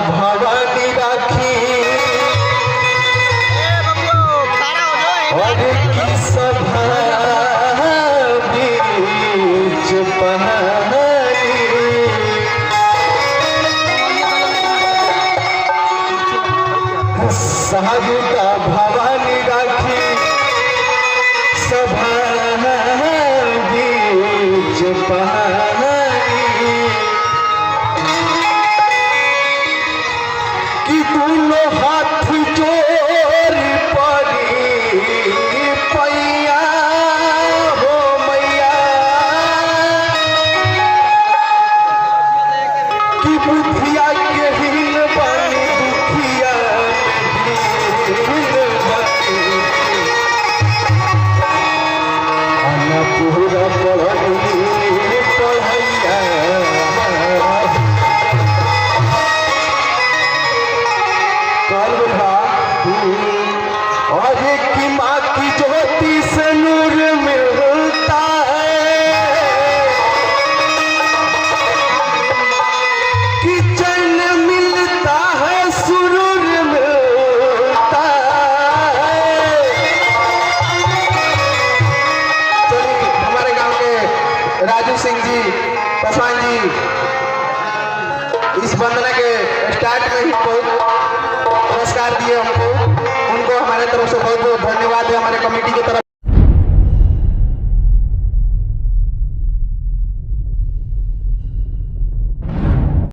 भवानी राखी और की सभा बीच पहाड़ी सहगुता भवानी राखी सभा बीच पहाड़ी कि दोनों हाथ जोड़ पड़ी पैया हो मैया कि बुधिया के हिल बनी दुखिया पूरा पढ़ी पढ़ैया और की माँ की ज्योति से नूर मिलता है कि चैन मिलता है सुरूर मिलता है। चलिए हमारे गांव के राजू सिंह जी पासवान जी इस वंदना के स्टार्ट में ही बहुत पुरस्कार दिए हमको, उनको हमारे तरफ से बहुत बहुत धन्यवाद है हमारे कमेटी की तरफ।